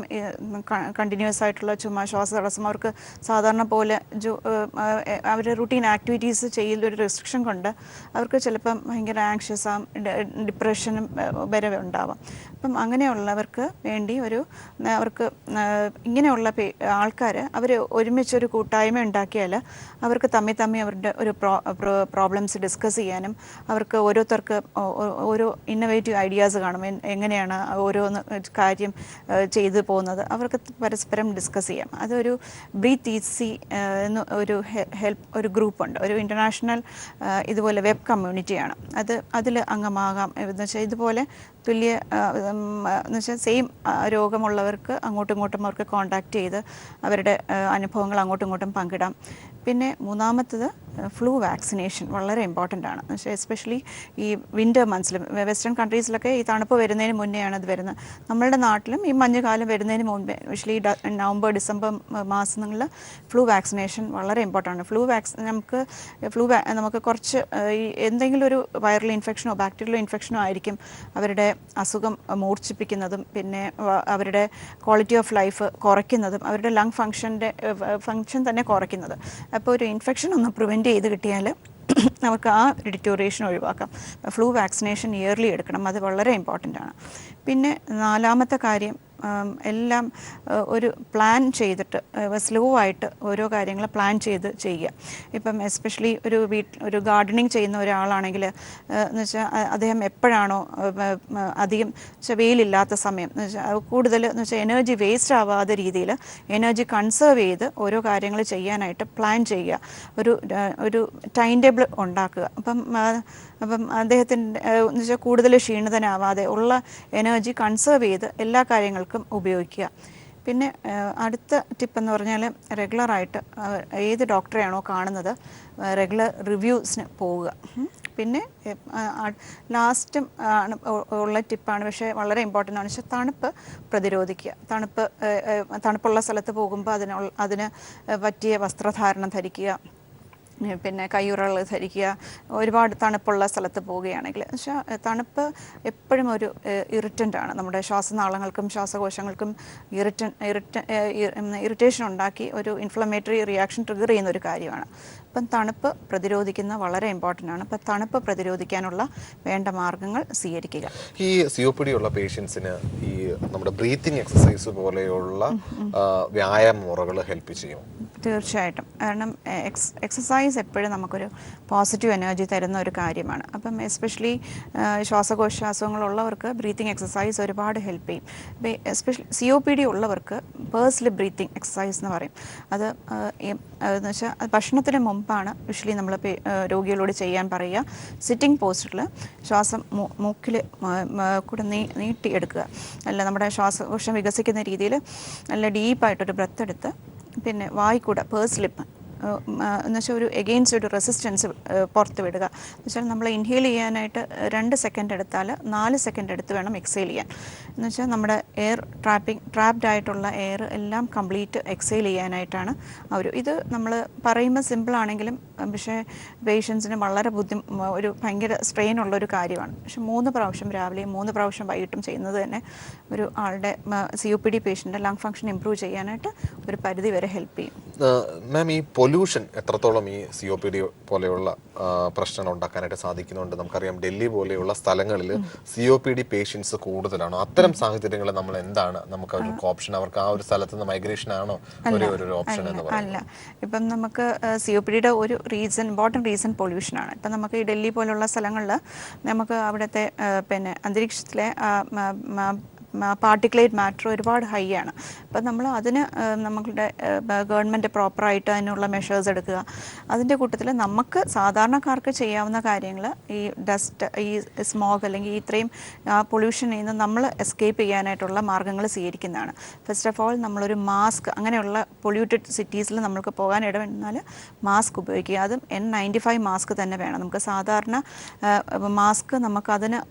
കണ്ടിന്യൂസ് ആയിട്ടുള്ള ചുമ, ശ്വാസതടസ്സം, അവർക്ക് സാധാരണ പോലെ അവർ റുട്ടീൻ ആക്ടിവിറ്റീസ് ചെയ്യലൊരു റെസ്ട്രിക്ഷൻ കൊണ്ട് അവർക്ക് ചിലപ്പം ഭയങ്കര ആങ്ഷ്യസ് ഡിപ്രഷനും വരെ ഉണ്ടാവാം. അപ്പം അങ്ങനെയുള്ളവർക്ക് വേണ്ടി അവർക്ക് ഇങ്ങനെയുള്ള ആൾക്കാർ അവർ ഒരുമിച്ചൊരു കൂട്ടായ്മ ഉണ്ടാക്കിയാൽ അവർക്ക് തമ്മിൽ അവരുടെ ഒരു പ്രോബ്ലംസ് ഡിസ്കസ് ചെയ്യാനും, അവർക്ക് ഓരോരുത്തർക്ക് ഓരോ ഇന്നോവേറ്റീവ് ഐഡിയാസ് കാണും, എങ്ങനെയാണ് ഓരോ കാര്യം ചെയ്തു പോകുന്നത്, അവർക്ക് പരസ്പരം ഡിസ്കസ് ചെയ്യാം. അതൊരു ബ്രീത്ത് ഈസി എന്ന് ഒരു ഗ്രൂപ്പുണ്ട്, ഒരു ഇൻ്റർനാഷണൽ ഇതുപോലെ വെബ് കമ്മ്യൂണിറ്റിയാണ്. അതിൽ അംഗമാകാം. എന്ന് വെച്ചാൽ ഇതുപോലെ എന്ന് വെച്ചാൽ സെയിം രോഗമുള്ളവർക്ക് അങ്ങോട്ടും ഇങ്ങോട്ടും അവർക്ക് കോൺടാക്റ്റ് ചെയ്ത് അവരുടെ അനുഭവങ്ങൾ അങ്ങോട്ടും ഇങ്ങോട്ടും പങ്കിടാം. പിന്നെ മൂന്നാമത്തത് ഫ്ലൂ വാക്സിനേഷൻ വളരെ ഇമ്പോർട്ടൻ്റ് ആണ്. പക്ഷേ എസ്പെഷ്യലി ഈ വിൻ്റർ മന്ത്സിൽ വെസ്റ്റേൺ കൺട്രീസിലൊക്കെ ഈ തണുപ്പ് വരുന്നതിന് മുന്നെയാണ് ഇത് വരുന്നത്. നമ്മളുടെ നാട്ടിലും ഈ മഞ്ഞുകാലം വരുന്നതിന് മുമ്പേ യൂഷ്വലി നവംബർ ഡിസംബർ മാസങ്ങളിൽ ഫ്ലൂ വാക്സിനേഷൻ വളരെ ഇമ്പോർട്ടൻ്റ് ആണ്. നമുക്ക് കുറച്ച് ഈ എന്തെങ്കിലും ഒരു വൈറൽ ഇൻഫെക്ഷനോ ബാക്ടീരിയൽ ഇൻഫെക്ഷനോ ആയിരിക്കും അവരുടെ അസുഖം മൂർച്ഛിപ്പിക്കുന്നതും പിന്നെ അവരുടെ ക്വാളിറ്റി ഓഫ് ലൈഫ് കുറയ്ക്കുന്നതും അവരുടെ ലങ് ഫങ്ഷൻ തന്നെ കുറയ്ക്കുന്നത്. അപ്പോൾ ഒരു ഇൻഫെക്ഷൻ ഒന്ന് പ്രിവെൻറ്റ് ചെയ്ത് കിട്ടിയാൽ നമുക്ക് ആ ഡിറ്റോറിയേഷൻ ഒഴിവാക്കാം. ഫ്ലൂ വാക്സിനേഷൻ ഇയർലി എടുക്കണം, അത് വളരെ ഇമ്പോർട്ടൻ്റ് ആണ്. പിന്നെ നാലാമത്തെ കാര്യം, എല്ലാം ഒരു പ്ലാൻ ചെയ്തിട്ട് സ്ലോ ആയിട്ട് ഓരോ കാര്യങ്ങൾ പ്ലാൻ ചെയ്ത് ചെയ്യുക. ഇപ്പം എസ്പെഷ്യലി ഒരു ഗാർഡനിങ് ചെയ്യുന്ന ഒരാളാണെങ്കിൽ എന്ന് വെച്ചാൽ അദ്ദേഹം എപ്പോഴാണോ അധികം വെയിലില്ലാത്ത സമയം എന്ന് വെച്ചാൽ കൂടുതൽ എന്ന് വെച്ചാൽ എനർജി വേസ്റ്റ് ആവാതെ രീതിയിൽ എനർജി കൺസേർവ് ചെയ്ത് ഓരോ കാര്യങ്ങൾ ചെയ്യാനായിട്ട് പ്ലാൻ ചെയ്യുക. ഒരു ടൈം ടേബിൾ ഉണ്ടാക്കുക. അപ്പം അദ്ദേഹത്തിൻ്റെ എന്ന് വെച്ചാൽ കൂടുതൽ ക്ഷീണിതനാവാതെ ഉള്ള എനർജി കൺസേർവ് ചെയ്ത് എല്ലാ കാര്യങ്ങൾക്കും ഉപയോഗിക്കുക. പിന്നെ അടുത്ത ടിപ്പ് എന്ന് പറഞ്ഞാൽ റെഗുലറായിട്ട് ഏത് ഡോക്ടറെയാണോ കാണുന്നത് റെഗുലർ റിവ്യൂസിന് പോവുക. പിന്നെ ലാസ്റ്റും ഉള്ള ടിപ്പാണ്, പക്ഷേ വളരെ ഇമ്പോർട്ടൻ്റ് ആണ് വെച്ചാൽ തണുപ്പ് പ്രതിരോധിക്കുക. തണുപ്പുള്ള സ്ഥലത്ത് പോകുമ്പോൾ അതിന് പറ്റിയ വസ്ത്രധാരണം ധരിക്കുക, പിന്നെ കയ്യുറകൾ ധരിക്കുക. ഒരുപാട് തണുപ്പുള്ള സ്ഥലത്ത് പോവുകയാണെങ്കിൽ പക്ഷേ തണുപ്പ് എപ്പോഴും ഒരു ഇറിറ്റൻ്റാണ്. നമ്മുടെ ശ്വാസനാളങ്ങൾക്കും ശ്വാസകോശങ്ങൾക്കും ഇറിറ്റേഷൻ ഉണ്ടാക്കി ഒരു ഇൻഫ്ലമേറ്ററി റിയാക്ഷൻ ട്രിഗർ ചെയ്യുന്ന ഒരു കാര്യമാണ്. അപ്പം തണുപ്പ് പ്രതിരോധിക്കുന്ന വളരെ ഇമ്പോർട്ടൻ്റ് ആണ്. അപ്പം തണുപ്പ് പ്രതിരോധിക്കാനുള്ള വേണ്ട മാർഗങ്ങൾ സ്വീകരിക്കുക. ഈ COPD ഉള്ള പേഷ്യൻസിന് ഈ നമ്മുടെ ബ്രീത്തിങ് എക്സസൈസ് പോലെയുള്ള വ്യായാമ മുറകൾ ഹെൽപ്പ് ചെയ്യും? തീർച്ചയായിട്ടും. കാരണം എക്സസൈസ് എപ്പോഴും നമുക്കൊരു പോസിറ്റീവ് എനർജി തരുന്ന ഒരു കാര്യമാണ്. അപ്പം എസ്പെഷ്യലി ശ്വാസകോശ അസുഖങ്ങളുള്ളവർക്ക് ബ്രീത്തിങ് എക്സസൈസ് ഒരുപാട് ഹെൽപ്പ് ചെയ്യും. എസ്പെഷ്യലി COPD ഉള്ളവർക്ക് പേഴ്സണൽ ബ്രീത്തിങ് എക്സസൈസ് എന്ന് പറയും. അത് എന്ന് വെച്ചാൽ ഭക്ഷണത്തിന് മുമ്പാണ് യൂഷ്വലി നമ്മൾ രോഗികളോട് ചെയ്യാൻ പറയുക. സിറ്റിംഗ് പോസ്റ്റിൽ ശ്വാസം മൂക്കിൽ കൂടെ നീട്ടിയെടുക്കുക. അല്ല നമ്മുടെ ശ്വാസകോശം വികസിക്കുന്ന രീതിയിൽ നല്ല ഡീപ്പായിട്ടൊരു ബ്രെത്ത് എടുത്ത് പിന്നെ വായിക്കൂടെ പേഴ്സ് ലിപ്പ് എന്ന് വെച്ചാൽ ഒരു എഗെയിൻസ്റ്റ് ഒരു റെസിസ്റ്റൻസ് പുറത്ത് വിടുക. എന്ന് വെച്ചാൽ നമ്മൾ ഇൻഹെയിൽ ചെയ്യാനായിട്ട് 2 സെക്കൻഡ് എടുത്താൽ 4 സെക്കൻഡ് എടുത്ത് വേണം എക്സെയിൽ ചെയ്യാൻ. എന്ന് വെച്ചാൽ നമ്മുടെ എയർ ട്രാപ്ഡ് ആയിട്ടുള്ള എയർ എല്ലാം കംപ്ലീറ്റ് എക്സെയിൽ ചെയ്യാനായിട്ടാണ് ഇത് നമ്മൾ പറയുമ്പോൾ സിമ്പിളാണെങ്കിലും പക്ഷേ പേഷ്യൻസിന് വളരെ ഒരു ഭയങ്കര സ്ട്രെയിൻ ഉള്ളൊരു കാര്യമാണ്. പക്ഷെ 3 പ്രാവശ്യം രാവിലെയും 3 പ്രാവശ്യം വൈകിട്ടും ചെയ്യുന്നത് തന്നെ ഒരു ആളുടെ COPD പേഷ്യൻ്റെ ലങ് ഫങ്ഷൻ ഇമ്പ്രൂവ് ചെയ്യാനായിട്ട് ഒരു പരിധി വരെ ഹെൽപ്പ് ചെയ്യും. മാം, ഈ പൊല്യൂഷൻ എത്രത്തോളം ഈ COPD പോലെയുള്ള പ്രശ്നങ്ങൾ ഉണ്ടാക്കാനായിട്ട് സാധിക്കുന്നുണ്ട്? നമുക്കറിയാം ഡൽഹി പോലെയുള്ള സ്ഥലങ്ങളിൽ COPD പേഷ്യൻസ് കൂടുതലാണോ? അത്തരം സാഹചര്യങ്ങളിൽ നമ്മൾ എന്താണ് നമുക്ക് ഒരു ഓപ്ഷൻ? അവർക്ക് ആ ഒരു സ്ഥലത്ത് നിന്ന് മൈഗ്രേഷൻ ആണോ ഒരു ഓപ്ഷൻ എന്ന് പറയുന്നത്? അല്ല, ഇപ്പം നമുക്ക് COPDയുടെ ഒരു ഇമ്പോർട്ടൻറ്റ് റീസൺ പൊല്യൂഷനാണ്. ഇപ്പം നമുക്ക് ഈ ഡൽഹി പോലുള്ള സ്ഥലങ്ങളിൽ നമുക്ക് അവിടുത്തെ പിന്നെ അന്തരീക്ഷത്തിലെ പാർട്ടിക്കുലേറ്റ് മാറ്റർ ഒരുപാട് ഹൈ ആണ്. അപ്പം നമ്മൾ അതിന് നമ്മളുടെ ഗവൺമെൻറ് പ്രോപ്പറായിട്ട് അതിനുള്ള മെഷേഴ്സ് എടുക്കുക. അതിൻ്റെ കൂട്ടത്തിൽ നമുക്ക് സാധാരണക്കാർക്ക് ചെയ്യാവുന്ന കാര്യങ്ങൾ ഈ ഡസ്റ്റ്, ഈ സ്മോഗ് അല്ലെങ്കിൽ ഇത്രയും പൊല്യൂഷനിൽ നിന്ന് നമ്മൾ എസ്കേപ്പ് ചെയ്യാനായിട്ടുള്ള മാർഗ്ഗങ്ങൾ സ്വീകരിക്കുന്നതാണ്. ഫസ്റ്റ് ഓഫ് ഓൾ നമ്മളൊരു മാസ്ക്, അങ്ങനെയുള്ള പൊല്യൂട്ടഡ് സിറ്റീസിൽ നമ്മൾക്ക് പോകാൻ ഇടവന്നാൽ മാസ്ക് ഉപയോഗിക്കുക. അതും N95 മാസ്ക് തന്നെ വേണം. നമുക്ക് സാധാരണ മാസ്ക് നമുക്കതിന്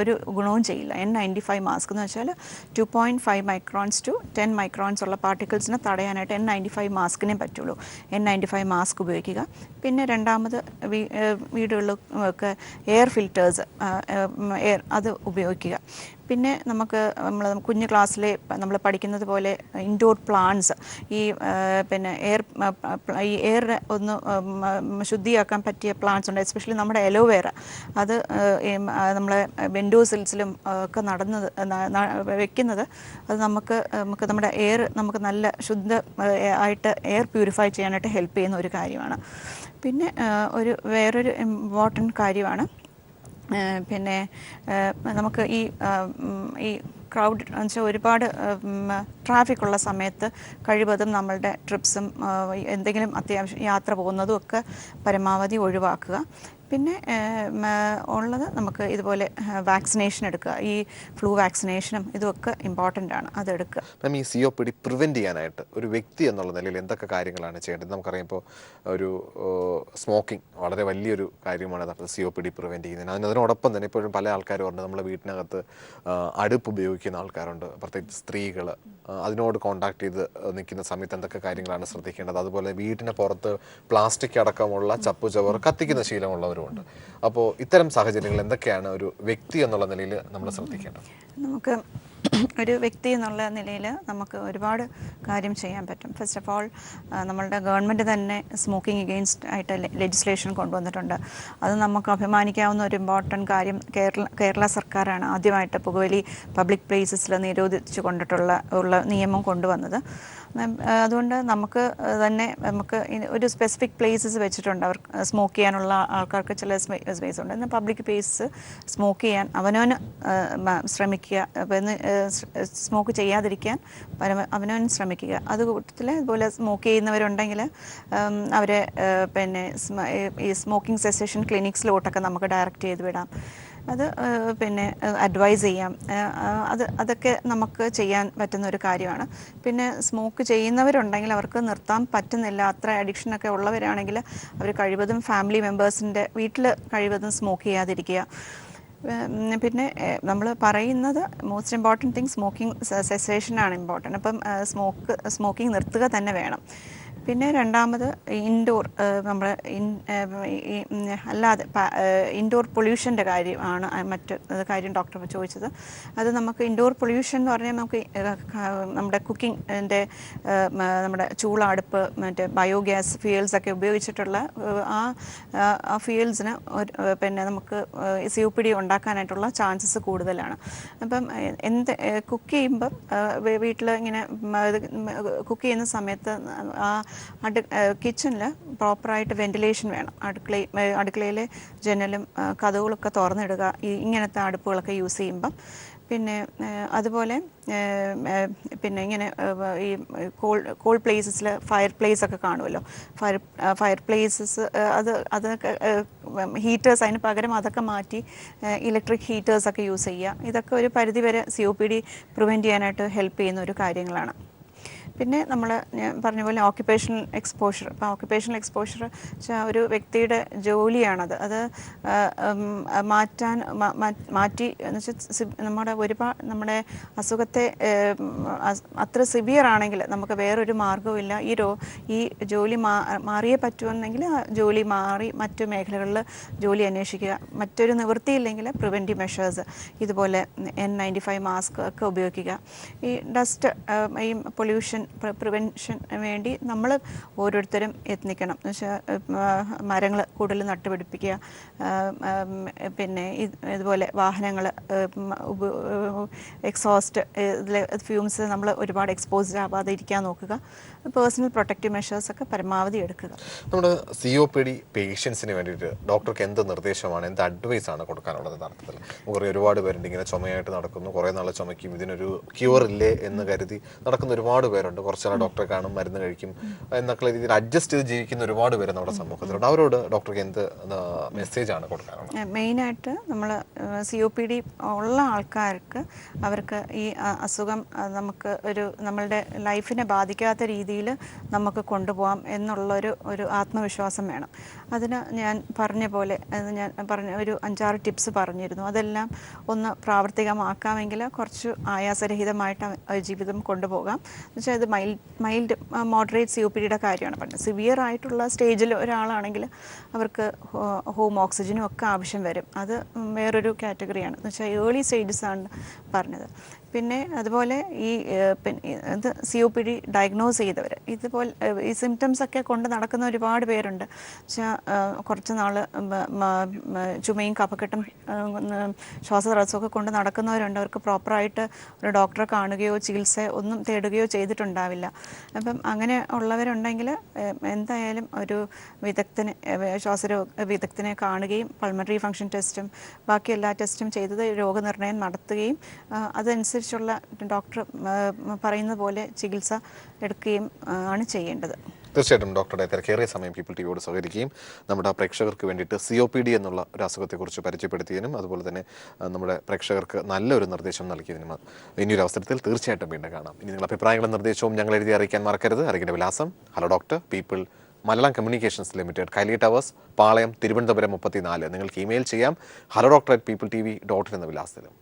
ഒരു ഗുണവും ചെയ്യില്ല. N95 മാസ്ക് എന്ന് വെച്ചാൽ 2.5 മൈക്രോൺസ് ടു 10 മൈക്രോൺസ് ഉള്ള പാർട്ടിക്കിൾസിനെ തടയാനായിട്ട് N95 മാസ്കിനെ പറ്റുള്ളൂ. N95 മാസ്ക് ഉപയോഗിക്കുക. പിന്നെ രണ്ടാമത് വീടുകളിലൊക്കെ എയർ ഫിൽറ്റേഴ്സ് അത് ഉപയോഗിക്കുക. പിന്നെ നമ്മൾ കുഞ്ഞു ക്ലാസ്സിലെ നമ്മൾ പഠിക്കുന്നത് പോലെ ഇൻഡോർ പ്ലാന്റ്സ്, പിന്നെ എയർ ഒന്ന് ശുദ്ധിയാക്കാൻ പറ്റിയ പ്ലാന്റ്സ് ഉണ്ട്. എസ്പെഷ്യലി നമ്മുടെ എലോവേറ, അത് നമ്മളെ വിൻഡോസിൽസിലും ഒക്കെ വെക്കുന്നത് അത് നമുക്ക് നമ്മുടെ എയർ നമുക്ക് നല്ല ആയിട്ട് എയർ പ്യൂരിഫൈ ചെയ്യാനായിട്ട് ഹെൽപ്പ് ചെയ്യുന്ന ഒരു കാര്യമാണ്. പിന്നെ വേറൊരു ഇമ്പോർട്ടൻറ്റ് കാര്യമാണ് പിന്നെ നമുക്ക് ഈ ക്രൗഡ് എന്ന് വെച്ചാൽ ഒരുപാട് ട്രാഫിക് ഉള്ള സമയത്ത് കഴിവതും നമ്മളുടെ ട്രിപ്സും എന്തെങ്കിലും അത്യാവശ്യം യാത്ര പോകുന്നതും ഒക്കെ പരമാവധി ഒഴിവാക്കുക. പിന്നെ ഉള്ളത് നമുക്ക് ഇതുപോലെ വാക്സിനേഷൻ എടുക്കുക. ഈ ഫ്ലൂ വാക്സിനേഷനും ഇതുമൊക്കെ ഇമ്പോർട്ടൻ്റ് ആണ്, അതെടുക്കുക. മാം, ഈ COPD പ്രിവെൻറ്റ് ചെയ്യാനായിട്ട് ഒരു വ്യക്തി എന്നുള്ള നിലയിൽ എന്തൊക്കെ കാര്യങ്ങളാണ് ചെയ്യേണ്ടത്? നമുക്കറിയാം ഇപ്പോൾ ഒരു സ്മോക്കിംഗ് വളരെ വലിയൊരു കാര്യമാണ് COPD പ്രിവെൻറ്റ് ചെയ്യുന്നതിന്. അതിനോടൊപ്പം തന്നെ ഇപ്പോഴും പല ആൾക്കാരും ഉണ്ട്, നമ്മളെ വീട്ടിനകത്ത് അടുപ്പ് ഉപയോഗിക്കുന്ന ആൾക്കാരുണ്ട്, പ്രത്യേകിച്ച് സ്ത്രീകൾ. അതിനോട് കോൺടാക്ട് ചെയ്ത് നിൽക്കുന്ന സമയത്ത് എന്തൊക്കെ കാര്യങ്ങളാണ് ശ്രദ്ധിക്കേണ്ടത്? അതുപോലെ വീട്ടിന് പുറത്ത് പ്ലാസ്റ്റിക് അടക്കമുള്ള ചപ്പുചവർ കത്തിക്കുന്ന ശീലമുള്ളവരുമുണ്ട്. അപ്പോൾ ഇത്തരം സാഹചര്യങ്ങൾ എന്തൊക്കെയാണ് ഒരു വ്യക്തി എന്നുള്ള നിലയിൽ നമ്മൾ ശ്രദ്ധിക്കേണ്ടത്? നമുക്ക് ഒരു വ്യക്തി എന്നുള്ള നിലയിൽ നമുക്ക് ഒരുപാട് കാര്യം ചെയ്യാൻ പറ്റും. ഫസ്റ്റ് ഓഫ് ഓൾ നമ്മളുടെ ഗവൺമെൻറ് തന്നെ സ്മോക്കിംഗ് എഗെയിൻസ്റ്റ് ആയിട്ട് ലെജിസ്ലേഷൻ കൊണ്ടുവന്നിട്ടുണ്ട്. അത് നമുക്ക് അഭിമാനിക്കാവുന്ന ഒരു ഇമ്പോർട്ടൻറ്റ് കാര്യം. കേരള സർക്കാരാണ് ആദ്യമായിട്ട് പുകവലി പബ്ലിക് പ്ലേസസിൽ നിരോധിച്ചു ഉള്ള നിയമം കൊണ്ടുവന്നത്. അതുകൊണ്ട് നമുക്ക് ഒരു സ്പെസിഫിക് പ്ലേസസ് വെച്ചിട്ടുണ്ട്. അവർ സ്മോക്ക് ചെയ്യാനുള്ള ആൾക്കാർക്ക് ചില സ്പേസ് ഉണ്ട്. എന്നാൽ പബ്ലിക് പ്ലേസസ് സ്മോക്ക് ചെയ്യാൻ അവനവന് ശ്രമിക്കുക, സ്മോക്ക് ചെയ്യാതിരിക്കാൻ അവനവൻ ശ്രമിക്കുക. അത് കൂട്ടത്തിൽ ഇതുപോലെ സ്മോക്ക് ചെയ്യുന്നവരുണ്ടെങ്കിൽ അവരെ പിന്നെ ഈ സ്മോക്കിംഗ് സെസേഷൻ ക്ലിനിക്സിലോട്ടൊക്കെ നമുക്ക് ഡയറക്റ്റ് ചെയ്ത് വിടാം. അത് പിന്നെ അഡ്വൈസ് ചെയ്യാം. അതൊക്കെ നമുക്ക് ചെയ്യാൻ പറ്റുന്ന ഒരു കാര്യമാണ്. പിന്നെ സ്മോക്ക് ചെയ്യുന്നവരുണ്ടെങ്കിൽ അവർക്ക് നിർത്താൻ പറ്റുന്നില്ല, അത്ര അഡിക്ഷനൊക്കെ ഉള്ളവരാണെങ്കിൽ അവർ കഴിവതും ഫാമിലി മെമ്പേഴ്സിൻ്റെ വീട്ടിൽ കഴിവതും സ്മോക്ക് ചെയ്യാതിരിക്കുക. പിന്നെ നമ്മൾ പറയുന്നത് മോസ്റ്റ് ഇമ്പോർട്ടൻറ്റ് തിങ് സ്മോക്കിംഗ് സെസേഷനാണ് ഇമ്പോർട്ടൻറ്റ്. അപ്പം സ്മോക്കിംഗ് നിർത്തുക തന്നെ വേണം. പിന്നെ രണ്ടാമത് ഇൻഡോർ നമ്മൾ അല്ലാതെ ഇൻഡോർ പൊല്യൂഷൻ്റെ കാര്യമാണ് മറ്റ് കാര്യം ഡോക്ടർ ചോദിച്ചത്. അത് നമുക്ക് ഇൻഡോർ പൊല്യൂഷൻ എന്ന് പറഞ്ഞാൽ നമുക്ക് നമ്മുടെ കുക്കിങ്ങിൻ്റെ നമ്മുടെ ചൂള അടുപ്പ്, മറ്റേ ബയോഗ്യാസ് ഫ്യൂൽസൊക്കെ ഉപയോഗിച്ചിട്ടുള്ള ആ ഫ്യൂൽസിന് പിന്നെ നമുക്ക് COPD ഉണ്ടാക്കാനായിട്ടുള്ള ചാൻസസ് കൂടുതലാണ്. അപ്പം കുക്ക് ചെയ്യുമ്പം വീട്ടിൽ ഇങ്ങനെ കുക്ക് ചെയ്യുന്ന സമയത്ത് കിച്ചണിൽ പ്രോപ്പറായിട്ട് വെന്റിലേഷൻ വേണം. അടുക്കളയിലെ ജനലും കതകുകളൊക്കെ തുറന്നിടുക ഇങ്ങനത്തെ അടുപ്പുകളൊക്കെ യൂസ് ചെയ്യുമ്പം. പിന്നെ അതുപോലെ പിന്നെ ഇങ്ങനെ ഈ കോൾ പ്ലേസസിൽ ഫയർ പ്ലേസ് ഒക്കെ കാണുമല്ലോ, ഫയർ പ്ലേസസ് അതൊക്കെ ഹീറ്റേഴ്സ്, അതിന് പകരം അതൊക്കെ മാറ്റി ഇലക്ട്രിക് ഹീറ്റേഴ്സൊക്കെ യൂസ് ചെയ്യുക. ഇതൊക്കെ ഒരു പരിധിവരെ COPD പ്രിവെൻറ്റ് ചെയ്യാനായിട്ട് ഹെൽപ്പ് ചെയ്യുന്ന ഒരു കാര്യങ്ങളാണ്. പിന്നെ ഞാൻ പറഞ്ഞ പോലെ ഓക്യുപ്പേഷണൽ എക്സ്പോഷർ. അപ്പോൾ ഓക്യുപ്പേഷണൽ എക്സ്പോഷർ വെച്ചാൽ ഒരു വ്യക്തിയുടെ ജോലിയാണത്. അത് മാറ്റി എന്ന് വെച്ചാൽ നമ്മുടെ അസുഖത്തെ അത്ര സിവിയർ ആണെങ്കിൽ നമുക്ക് വേറൊരു മാർഗ്ഗവുമില്ല. ഈ ജോലി മാറിയേ പറ്റുമെന്നെങ്കിൽ ആ ജോലി മാറി മറ്റു മേഖലകളിൽ ജോലി അന്വേഷിക്കുക. മറ്റൊരു നിവൃത്തിയില്ലെങ്കിൽ പ്രിവെൻറ്റീവ് മെഷേഴ്സ് ഇതുപോലെ N95 മാസ്ക് ഒക്കെ ഉപയോഗിക്കുക. ഈ ഡസ്റ്റ് ഈ പൊല്യൂഷൻ പ്രിവെൻഷൻ വേണ്ടി നമ്മൾ ഓരോരുത്തരും യത്നിക്കണം. എന്ന് വെച്ചാൽ മരങ്ങൾ കൂടുതൽ നട്ടുപിടിപ്പിക്കുക. പിന്നെ ഇതുപോലെ വാഹനങ്ങൾ എക്സോസ്റ്റ് ഇതിലെ ഫ്യൂംസ് നമ്മൾ ഒരുപാട് എക്സ്പോസ്ഡ് ആവാതെ ഇരിക്കാൻ നോക്കുക. പേഴ്സണൽ പ്രൊട്ടക്റ്റീവ് മെഷേഴ്സൊക്കെ പരമാവധി എടുക്കുക. നമ്മുടെ COPD പേഷ്യൻസിന് വേണ്ടിയിട്ട് ഡോക്ടർക്ക് എന്ത് നിർദ്ദേശമാണ്, എന്ത് അഡ്വൈസാണ് കൊടുക്കാനുള്ളത്? യഥാർത്ഥത്തിൽ കുറേ ഒരുപാട് പേരുണ്ട് ഇങ്ങനെ ചുമയായിട്ട് നടക്കുന്നു, കുറേ നാൾ ചുമയ്ക്കും, ഇതിനൊരു ക്യൂർ ഇല്ലേ എന്ന് കരുതി നടക്കുന്ന ഒരുപാട് പേരുണ്ട്. കുറച്ചാൾ ഡോക്ടറെ കാണും, മരുന്ന് കഴിക്കും എന്നൊക്കെ രീതിയിൽ അഡ്ജസ്റ്റ് ചെയ്ത് ജീവിക്കുന്ന ഒരുപാട് പേര് നമ്മുടെ സമൂഹത്തിലുണ്ട്. അവരോട് ഡോക്ടർക്ക് എന്ത് മെസ്സേജാണ് കൊടുക്കാനുള്ളത്? മെയിനായിട്ട് നമ്മൾ COPD ഉള്ള ആൾക്കാർക്ക് അവർക്ക് ഈ അസുഖം നമുക്ക് നമ്മളുടെ ലൈഫിനെ ബാധിക്കാത്ത രീതിയിൽ നമുക്ക് കൊണ്ടുപോകാം ഒരു ആത്മവിശ്വാസം വേണം. അതിന് ഞാൻ പറഞ്ഞ പോലെ ഒരു 5-6 ടിപ്സ് പറഞ്ഞിരുന്നു. അതെല്ലാം ഒന്ന് പ്രാവർത്തികമാക്കാമെങ്കിൽ കുറച്ച് ആയാസരഹിതമായിട്ട് ജീവിതം കൊണ്ടുപോകാം. എന്നുവെച്ചാൽ ഇത് മൈൽഡ് മോഡറേറ്റ് COPDയുടെ കാര്യമാണ് പറഞ്ഞത്. സിവിയർ ആയിട്ടുള്ള സ്റ്റേജിൽ ഒരാളാണെങ്കിൽ അവർക്ക് ഹോം ഓക്സിജനും ഒക്കെ ആവശ്യം വരും. അത് വേറൊരു കാറ്റഗറിയാണ്. എന്ന് വെച്ചാൽ ഏർലി സ്റ്റേജസ് ആണ് പറഞ്ഞത്. പിന്നെ അതുപോലെ ഇത് COPD ഡയഗ്നോസ് ചെയ്തവർ ഇതുപോലെ ഈ സിംറ്റംസൊക്കെ കൊണ്ട് നടക്കുന്ന ഒരുപാട് പേരുണ്ട്. വെച്ചാൽ കുറച്ച് നാൾ ചുമയും കഫക്കെട്ടും ശ്വാസതടസ്സമൊക്കെ കൊണ്ട് നടക്കുന്നവരുണ്ട്. അവർക്ക് പ്രോപ്പറായിട്ട് ഒരു ഡോക്ടറെ കാണുകയോ ചികിത്സ ഒന്നും തേടുകയോ ചെയ്തിട്ടുണ്ടാവില്ല. അപ്പം അങ്ങനെ ഉള്ളവരുണ്ടെങ്കിൽ എന്തായാലും ഒരു ശ്വാസരോഗ വിദഗ്ധനെ കാണുകയും പൾമണറി ഫങ്ഷൻ ടെസ്റ്റും ബാക്കി എല്ലാ ടെസ്റ്റും ചെയ്തത് രോഗനിർണയം നടത്തുകയും അതനുസരിച്ചുള്ള ഡോക്ടർ പറയുന്ന പോലെ ചികിത്സ എടുക്കുകയും ആണ് ചെയ്യേണ്ടത്. തീർച്ചയായിട്ടും ഡോക്ടറുടെ തിരക്കേറിയ സമയം പീപ്പിൾ ടിവിയോട് സഹകരിക്കുകയും നമ്മുടെ പ്രേക്ഷകർക്ക് വേണ്ടിയിട്ട് COPD എന്നുള്ള ഒരു അസുഖത്തെക്കുറിച്ച് പരിചയപ്പെടുത്തിയതിനും അതുപോലെ തന്നെ നമ്മുടെ പ്രേക്ഷകർക്ക് നല്ലൊരു നിർദ്ദേശം നൽകിയതിനും ഇനിയൊരു അവസരത്തിൽ തീർച്ചയായിട്ടും വീണ്ടും കാണാം. ഇനി നിങ്ങളുടെ അഭിപ്രായങ്ങളും നിർദ്ദേശവും ഞങ്ങൾ എഴുതി അറിയിക്കാൻ മറക്കരുത്. അറിയിക്കേണ്ട വിലാസം hello doctor people Malayalam communications limited, Kaili towers, Palayam, Thiruvananthapuram 34. നിങ്ങൾക്ക് ഇമെയിൽ ചെയ്യാം hello@peopletv.in എന്ന വിലാസത്തിലും.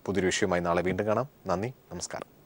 പുതിയൊരു വിഷയവുമായി നാളെ വീണ്ടും കാണാം. നന്ദി, നമസ്കാരം.